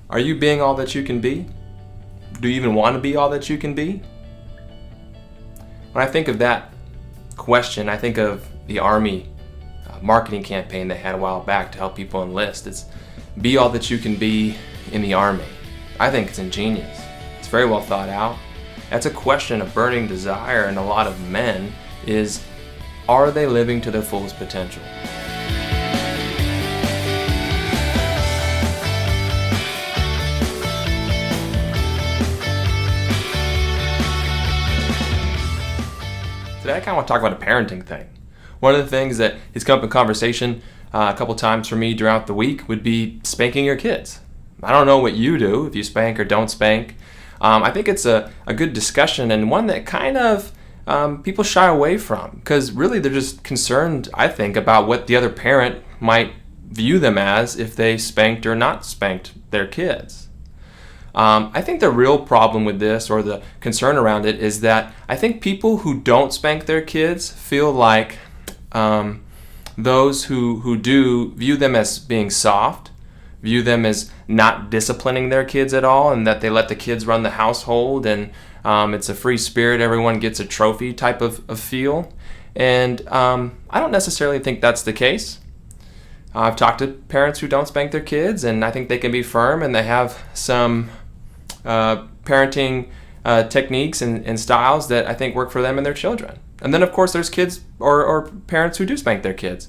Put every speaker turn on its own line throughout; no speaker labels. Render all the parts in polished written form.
Are you being all that you can be? Do you even want to be all that you can be? When I think of that question, I think of the Army marketing campaign they had a while back to help people enlist. It's be all that you can be in the Army. I think it's ingenious. It's very well thought out. That's a question of burning desire in a lot of men is, are they living to their fullest potential? Today I kind of want to talk about a parenting thing. One of the things that has come up in conversation a couple times for me throughout the week would be spanking your kids. I don't know what you do, if you spank or don't spank. I think it's a good discussion and one that kind of people shy away from because really they're just concerned, I think, about what the other parent might view them as if they spanked or not spanked their kids. I think the real problem with this, or the concern around it, is that I think people who don't spank their kids feel like those who do view them as being soft, view them as not disciplining their kids at all, and that they let the kids run the household, and it's a free spirit, everyone gets a trophy type of feel. And I don't necessarily think that's the case. I've talked to parents who don't spank their kids, and I think they can be firm, and they have some parenting techniques and styles that I think work for them and their children. And then, of course, there's kids or parents who do spank their kids.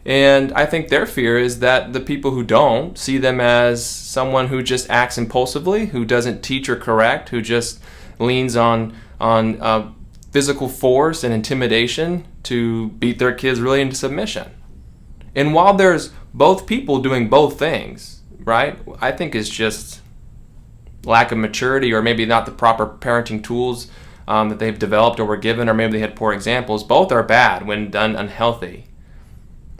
And I think their fear is that the people who don't see them as someone who just acts impulsively, who doesn't teach or correct, who just leans on physical force and intimidation to beat their kids really into submission. And while there's both people doing both things, right, I think it's just lack of maturity, or maybe not the proper parenting tools that they've developed or were given, or maybe they had poor examples. Both are bad when done unhealthy.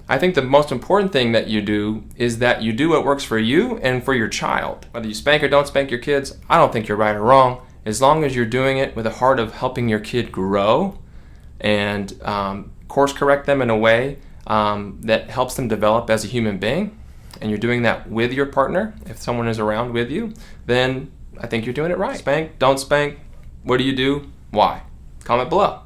I think the most important thing that you do is that you do what works for you and for your child. Whether you spank or don't spank your kids, I don't think you're right or wrong, as long as you're doing it with a heart of helping your kid grow and course correct them in a way that helps them develop as a human being, and you're doing that with your partner, if someone is around with you, then I think you're doing it right. Spank, don't spank, what do you do, why? Comment below.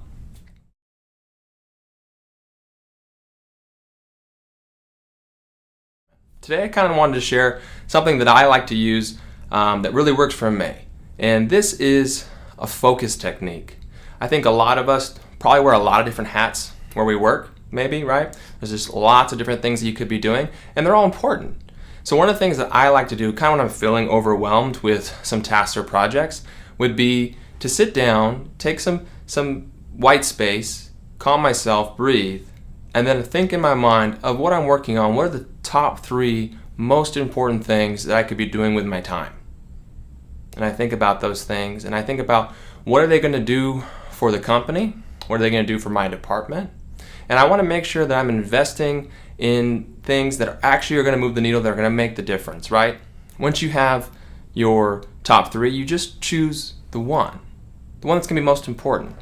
Today I kind of wanted to share something that I like to use that really works for me. And this is a focus technique. I think a lot of us probably wear a lot of different hats where we work, maybe, right? There's just lots of different things that you could be doing, and they're all important. So one of the things that I like to do, kind of when I'm feeling overwhelmed with some tasks or projects, would be to sit down, take some white space, calm myself, breathe, and then think in my mind of what I'm working on. What are the top 3 most important things that I could be doing with my time? And I think about those things, and I think about what are they going to do for the company? What are they going to do for my department? And I want to make sure that I'm investing in things that actually are going to move the needle, that are going to make the difference, right? Once you have your top 3, you just choose the one that's going to be most important.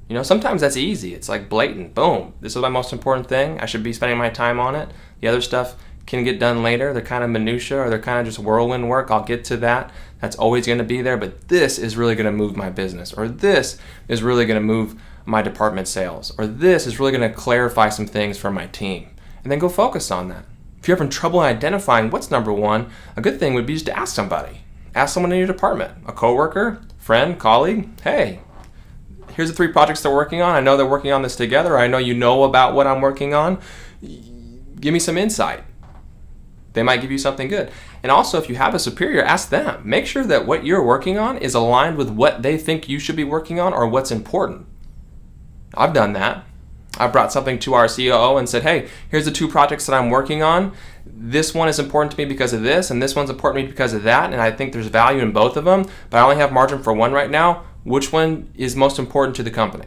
You know, sometimes that's easy. It's like blatant. Boom. This is my most important thing. I should be spending my time on it. The other stuff can get done later. They're kind of minutia, or they're kind of just whirlwind work. I'll get to that. That's always going to be there. But this is really going to move my business, or this is really going to move my department sales, or this is really going to clarify some things for my team. And then go focus on that. If you're having trouble identifying what's number 1, a good thing would be just to ask somebody. Ask someone in your department, a coworker, friend, colleague. Hey, here's the 3 projects they're working on. I know they're working on this together. I know you know about what I'm working on. Give me some insight. They might give you something good. And also, if you have a superior, ask them. Make sure that what you're working on is aligned with what they think you should be working on, or what's important. I've done that. I brought something to our COO and said, hey, here's the 2 projects that I'm working on. This one is important to me because of this, and this one's important to me because of that, and I think there's value in both of them, but I only have margin for one right now. Which one is most important to the company?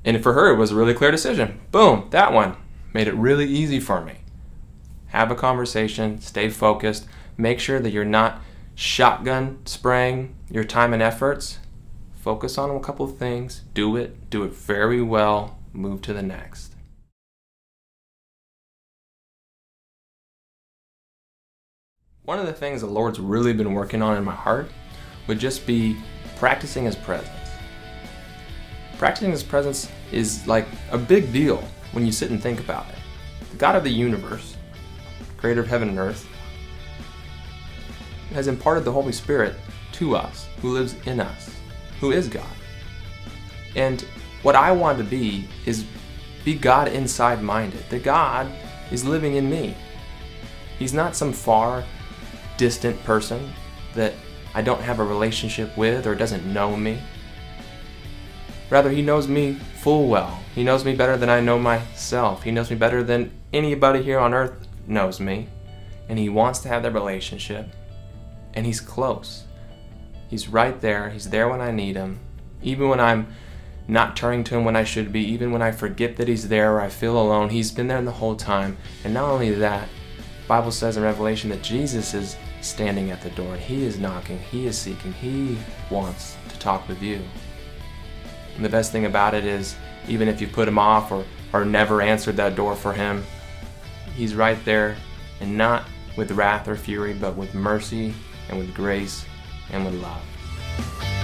And for her, it was a really clear decision. Boom, that one. Made it really easy for me. Have a conversation, stay focused, make sure that you're not shotgun spraying your time and efforts. Focus on a couple of things, do it very well, move to the next. One of the things the Lord's really been working on in my heart would just be practicing His presence. Practicing His presence is like a big deal when you sit and think about it. The God of the universe, creator of heaven and earth, has imparted the Holy Spirit to us, who lives in us, who is God. And what I want to be is be God inside minded. That God is living in me. He's not some far, distant person that I don't have a relationship with or doesn't know me. Rather, He knows me full well. He knows me better than I know myself. He knows me better than anybody here on earth knows me. And He wants to have that relationship. And He's close. He's right there. He's there when I need Him. Even when I'm not turning to Him when I should be, even when I forget that He's there or I feel alone, He's been there the whole time. And not only that, the Bible says in Revelation that Jesus is standing at the door and He is knocking, He is seeking, He wants to talk with you. And the best thing about it is, even if you put Him off or never answered that door for Him, He's right there, and not with wrath or fury, but with mercy and with grace and with love.